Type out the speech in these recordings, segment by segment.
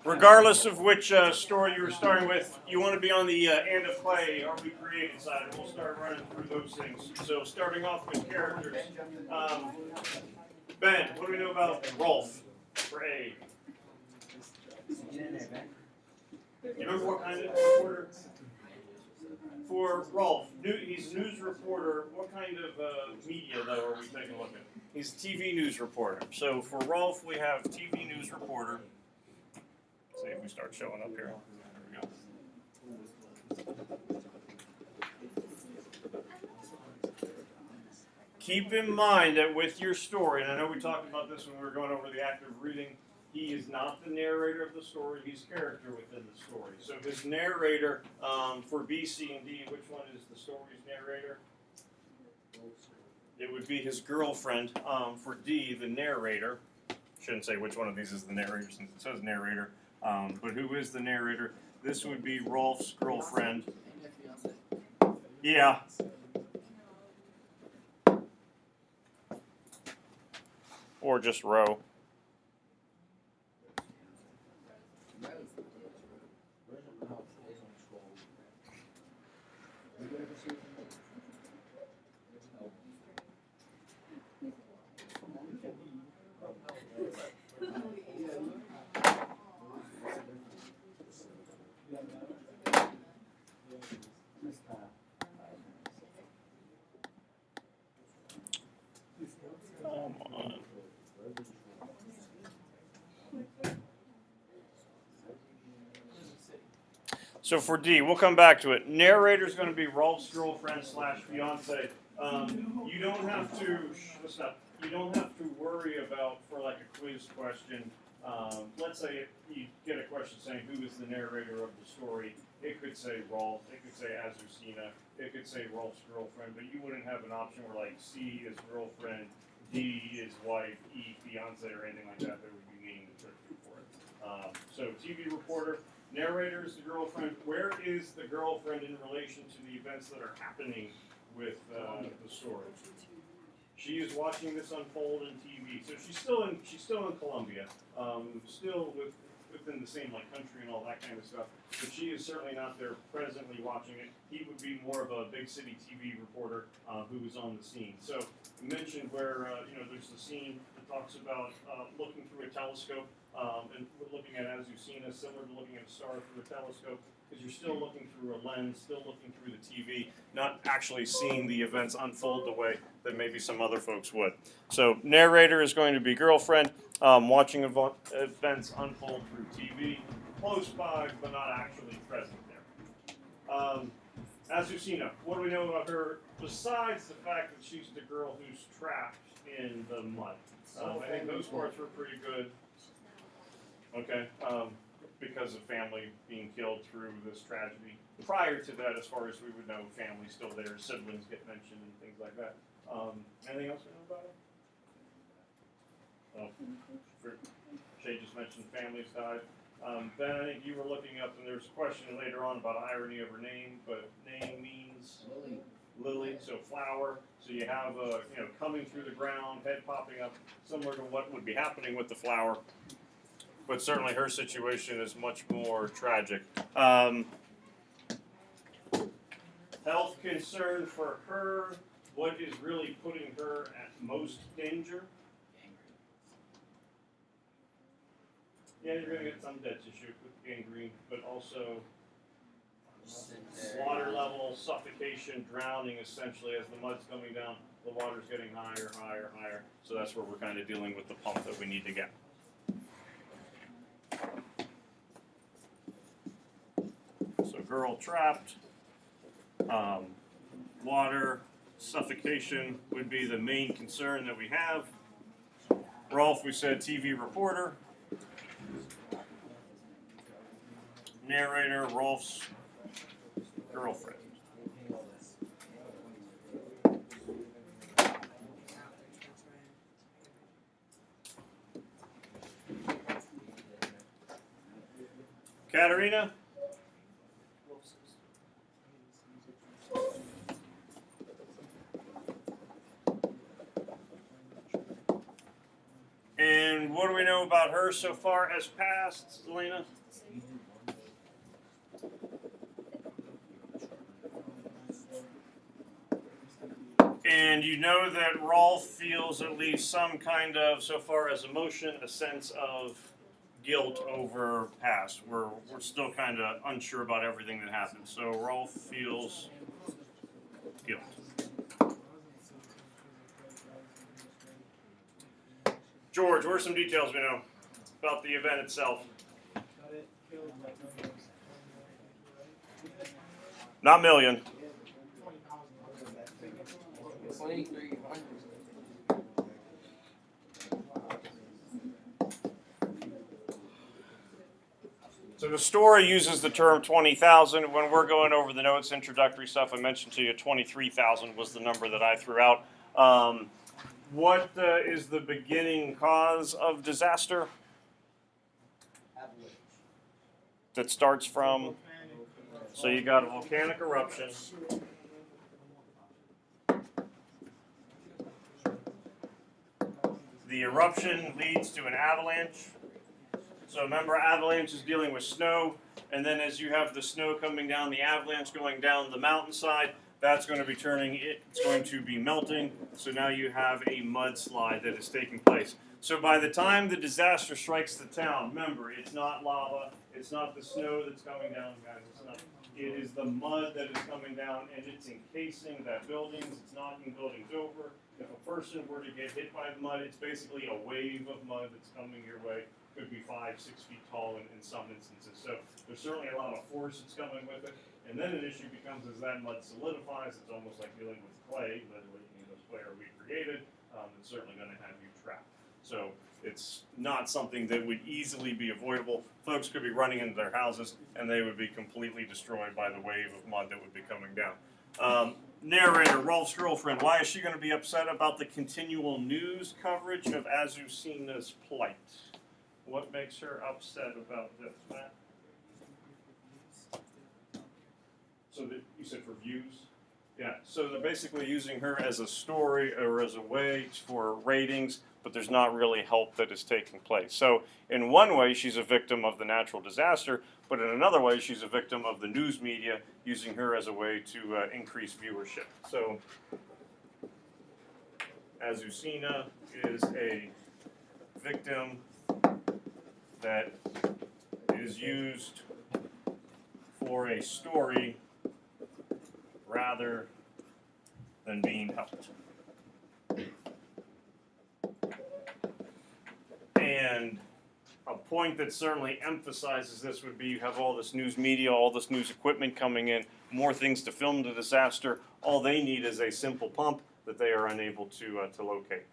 Regardless of which story you were starting with, you want to be on the And of Clay, Are We Created side, and we'll start running through those things. So starting off with characters. Ben, what do we know about Rolf for A? You remember what kind of reporter? For Rolf, he's a news reporter. What kind of media, though, are we taking a look at? He's a TV news reporter. So for Rolf, we have TV news reporter. See if we start showing up here. There we go. Keep in mind that with your story, and I know we talked about this when we were going over the act of reading, he is not the narrator of the story, he's character within the story. So his narrator, for B, C, and D, which one is the story's narrator? It would be his girlfriend. For D, the narrator. Shouldn't say which one of these is the narrator since it says narrator. But who is the narrator? This would be Rolf's girlfriend. Yeah. Or just Ro. So for D, we'll come back to it. Narrator is going to be Rolf's girlfriend / fiance. You don't have to. You don't have to worry about for like a quiz question. Let's say you get a question saying who is the narrator of the story. It could say Rolf. It could say Azucena. It could say Rolf's girlfriend. But you wouldn't have an option where like C is girlfriend, D is wife, E fiance, or anything like that. That would be meaning the trick for it. So TV reporter. Narrator is the girlfriend. Where is the girlfriend in relation to the events that are happening with the story? She is watching this unfold in TV. So she's still in Colombia, still within the same like country and all that kind of stuff. But she is certainly not there presently watching it. He would be more of a big city TV reporter who is on the scene. So you mentioned where there's the scene that talks about looking through a telescope. And we're looking at Azucena, similar to looking at a star through a telescope, because you're still looking through a lens, still looking through the TV, not actually seeing the events unfold the way that maybe some other folks would. So narrator is going to be girlfriend, watching events unfold through TV, close by, but not actually present there. Azucena, what do we know about her, besides the fact that she's the girl who's trapped in the mud? I think those parts were pretty good. Okay, because of family being killed through this tragedy. Prior to that, as far as we would know, family's still there, siblings get mentioned and things like that. Anything else we know about it? Shay just mentioned family's died. Ben, I think you were looking up, and there's a question later on about irony of her name, but name means lily, so flower. So you have coming through the ground, head popping up, similar to what would be happening with the flower. But certainly her situation is much more tragic. Health concern for her, what is really putting her at most danger? Yeah, you're going to get some dead tissue with gangrene, but also water level, suffocation, drowning essentially as the mud's coming down. The water's getting higher, higher, higher. So that's where we're kind of dealing with the pump that we need to get. So girl trapped, water, suffocation would be the main concern that we have. Rolf, we said TV reporter. Narrator, Rolf's girlfriend. Katerina? And what do we know about her so far as past, Elena? And you know that Rolf feels at least some kind of, so far as emotion, a sense of guilt over past. We're still kind of unsure about everything that happened. So Rolf feels guilt. George, what are some details we know about the event itself? Not million. 2,300. So the story uses the term 20,000. When we're going over the notes, introductory stuff, I mentioned to you 23,000 was the number that I threw out. What is the beginning cause of disaster? Avalanche. That starts from, so you got a volcanic eruption. The eruption leads to an avalanche. So remember, avalanche is dealing with snow, and then as you have the snow coming down, the avalanche going down the mountainside, that's going to be it's going to be melting, so now you have a mudslide that is taking place. So by the time the disaster strikes the town, remember, it's not lava, it's not the snow that's coming down, guys, it is the mud that is coming down, and it's encasing that buildings, it's knocking buildings over. If a person were to get hit by the mud, it's basically a wave of mud that's coming your way. Could be 5, 6 feet tall in some instances. So there's certainly a lot of force that's coming with it. And then an issue becomes as that mud solidifies, it's almost like dealing with clay, literally, this clay we created, it's certainly going to have you trapped. So it's not something that would easily be avoidable. Folks could be running into their houses and they would be completely destroyed by the wave of mud that would be coming down. Narrator, Rolf's girlfriend, why is she going to be upset about the continual news coverage of Azucena's plight? What makes her upset about this, Matt? So that you said for views? Yeah, so they're basically using her as a story or as a way for ratings, but there's not really help that is taking place. So in one way, she's a victim of the natural disaster, but in another way, she's a victim of the news media using her as a way to increase viewership. So Azucena is a victim that is used for a story rather than being helped. And a point that certainly emphasizes this would be you have all this news media, all this news equipment coming in, more things to film the disaster. All they need is a simple pump that they are unable to locate.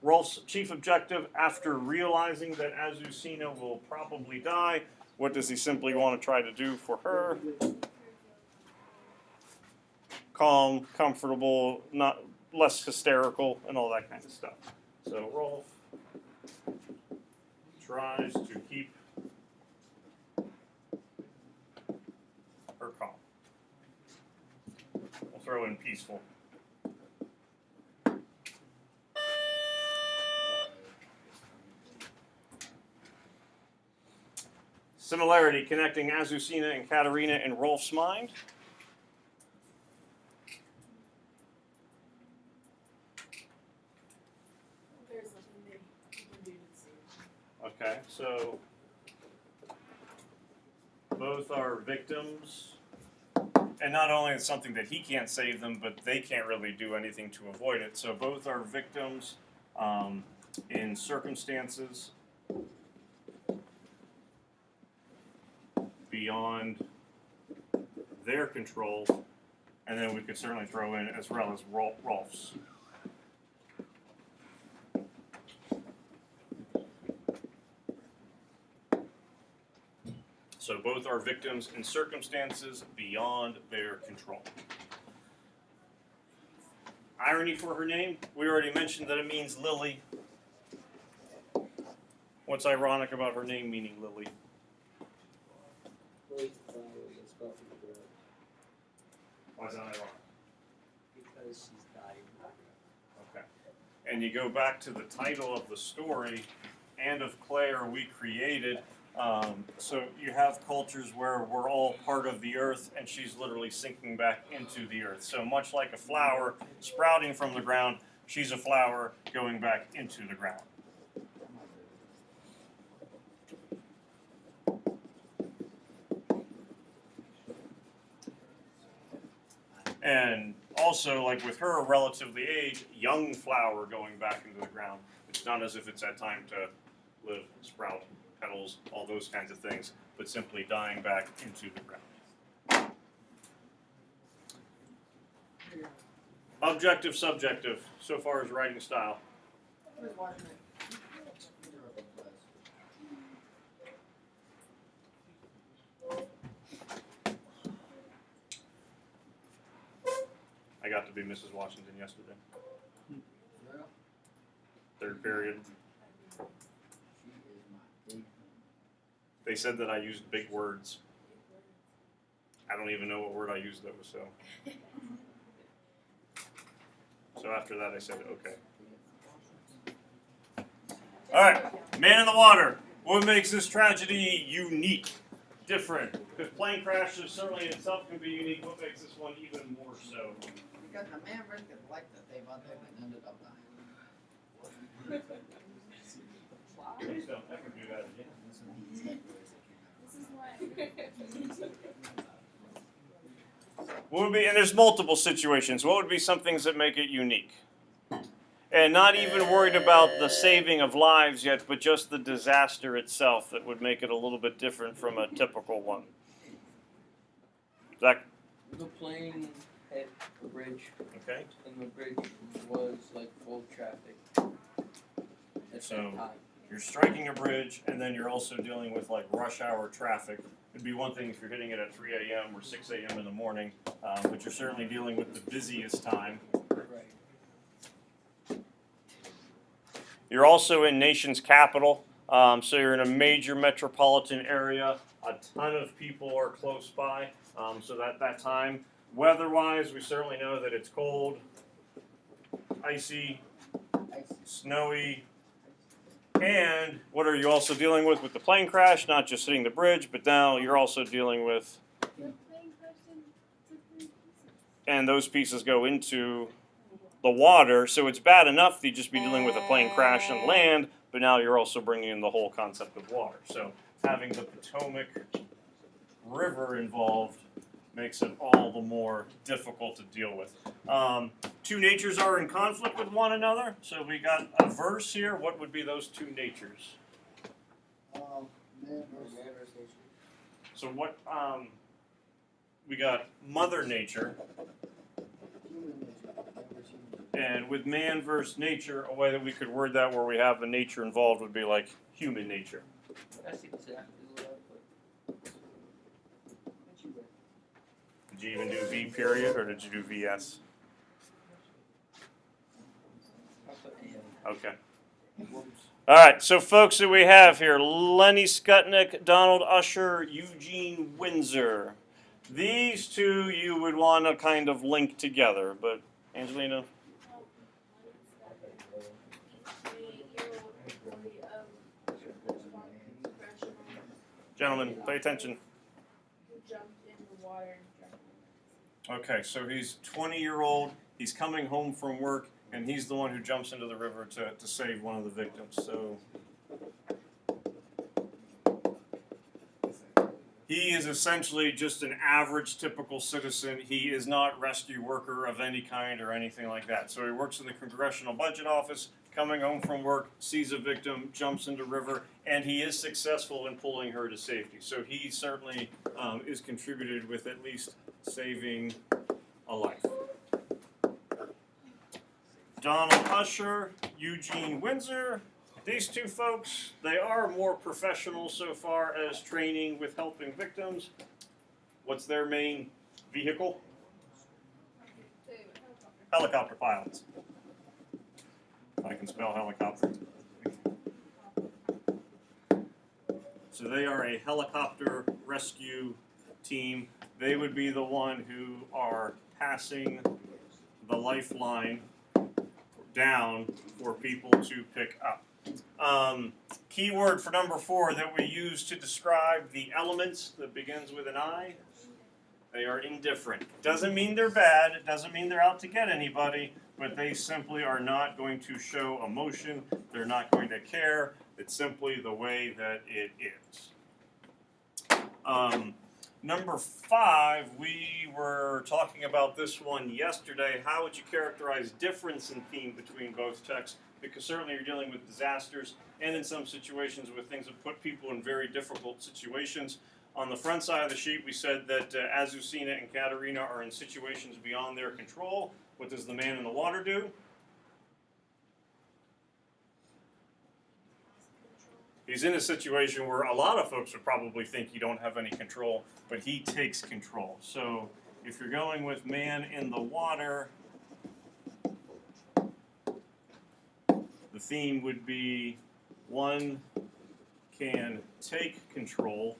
Rolf's chief objective, after realizing that Azucena will probably die, what does he simply want to try to do for her? Calm, comfortable, not less hysterical, and all that kind of stuff. So Rolf tries to keep her calm. We'll throw in peaceful. Similarity connecting Azucena and Katerina in Rolf's mind. There's nothing that you can do to save. Okay, so both are victims, and not only is it something that he can't save them, but they can't really do anything to avoid it. So both are victims in circumstances beyond their control, and then we could certainly throw in as well as Rolf's. So both are victims in circumstances beyond their control. Irony for her name, we already mentioned that it means lily. What's ironic about her name meaning lily? place the flowers and stuff in the ground. Why is that ironic? Because she's dying. Okay. And you go back to the title of the story, and of clay are we created. So you have cultures where we're all part of the earth, and she's literally sinking back into the earth. So much like a flower sprouting from the ground, she's a flower going back into the ground. And also, like with her relatively age, young flower going back into the ground. It's not as if it's had time to live, sprout, petals, all those kinds of things, but simply dying back into the ground. Objective, subjective, so far as writing style. Who's watching it? I got to be Mrs. Washington yesterday. Yeah. Third period. She is my big They said that I used big words. I don't even know what word I used though, so. So after that I said, okay. Alright, man in the water. What makes this tragedy unique? Different. Because plane crashes certainly in itself can be unique. What makes this one even more so? Because the man risked his life to save others and ended up dying. Please don't ever do that again. This is why. What would be, and there's multiple situations, what would be some things that make it unique? And not even worried about the saving of lives yet, but just the disaster itself that would make it a little bit different from a typical one. Zach? The plane hit the bridge, Okay. and the bridge was like full of traffic at So- that time. You're striking a bridge, and then you're also dealing with like rush hour traffic. It'd be one thing if you're hitting it at 3 a.m. or 6 a.m. in the morning, but you're certainly dealing with the busiest time. Right. You're also in nation's capital, so you're in a major metropolitan area. A ton of people are close by, so that time, weather-wise, we certainly know that it's cold, icy, snowy. And what are you also dealing with the plane crash? Not just hitting the bridge, but now you're also dealing with, and those pieces go into the water. So it's bad enough that you just be dealing with a plane crash on land, but now you're also bringing in the whole concept of water. So having the Potomac River involved makes it all the more difficult to deal with. Two natures are in conflict with one another. So we got a verse here. What would be those two natures? Man versus nature. So what? We got Mother Nature, Human nature. Man versus human nature. and with man versus nature, a way that we could word that where we have the nature involved would be like human nature. That's exactly what I put. What you read? Did you even do V period or did you do VS? I put and. Okay. Whoops. All right, so folks that we have here, Lenny Skutnik, Donald Usher, Eugene Windsor. These two you would want to kind of link together, but Angelina? Gentlemen, pay attention. Jumped in the water and drowned. Okay, so he's 20-year-old, he's coming home from work, and he's the one who jumps into the river to save one of the victims. So he is essentially just an average, typical citizen. He is not rescue worker of any kind or anything like that. So he works in the Congressional Budget Office, coming home from work, sees a victim, jumps into the river, and he is successful in pulling her to safety. So he certainly is contributed with at least saving a life. Donald Usher, Eugene Windsor. These two folks, they are more professional so far as training with helping victims. What's their main vehicle? Helicopter pilots. I can spell helicopter. So they are a helicopter rescue team, they would be the one who are passing the lifeline down for people to pick up. Keyword for number 4 that we use to describe the elements that begins with an I. They are indifferent. Doesn't mean they're bad. It doesn't mean they're out to get anybody, but they simply are not going to show emotion. They're not going to care. It's simply the way that it is. Number 5, we were talking about this one yesterday. How would you characterize difference in theme between both texts? Because certainly you're dealing with disasters and in some situations with things that put people in very difficult situations. On the front side of the sheet, we said that Azucena and Katerina are in situations beyond their control. What does the man in the water do? He's in a situation where a lot of folks would probably think you don't have any control, but he takes control. So if you're going with man in the water, the theme would be one can take control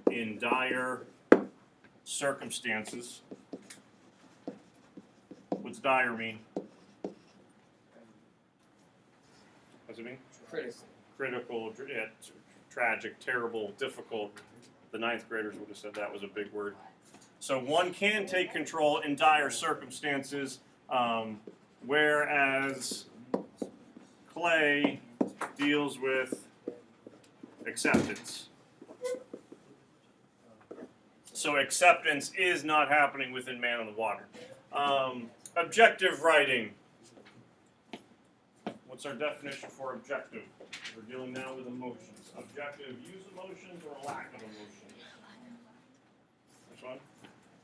in dire circumstances. What's dire mean? What's it mean? Critical, tragic, terrible, difficult. The 9th graders would have said that was a big word. So one can take control in dire circumstances, whereas Clay deals with acceptance. So acceptance is not happening within Man on the Water. Objective writing. What's our definition for objective? We're dealing now with emotions. Objective, use emotions or lack of emotions? Which one?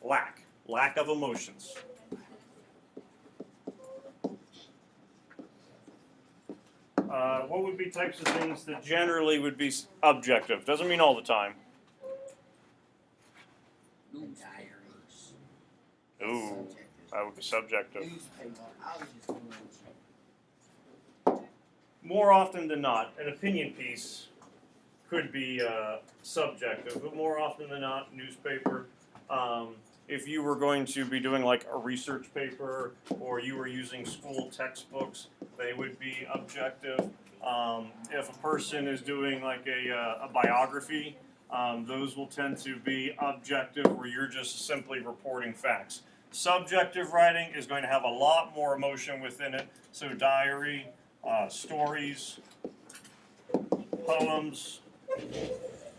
Lack. Lack of emotions. What would be types of things that generally would be objective? Doesn't mean all the time. Diaries. Ooh, that would be subjective. Newspaper. I was just going to More often than not, an opinion piece could be subjective, but more often than not, newspaper. If you were going to be doing like a research paper or you were using school textbooks, they would be objective. If a person is doing like a biography, those will tend to be objective where you're just simply reporting facts. Subjective writing is going to have a lot more emotion within it, so diary, stories, poems,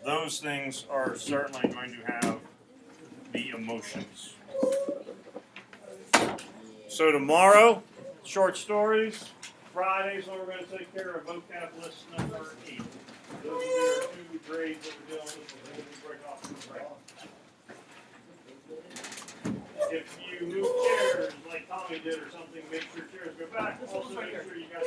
those things are certainly going to have the emotions. So tomorrow, short stories. Friday's when we're going to take care of vocab list number 8. Those will be our 2 grades that we're dealing with. We're going to break off the break. If you move chairs like Tommy did or something, make sure chairs go back. Also make sure you guys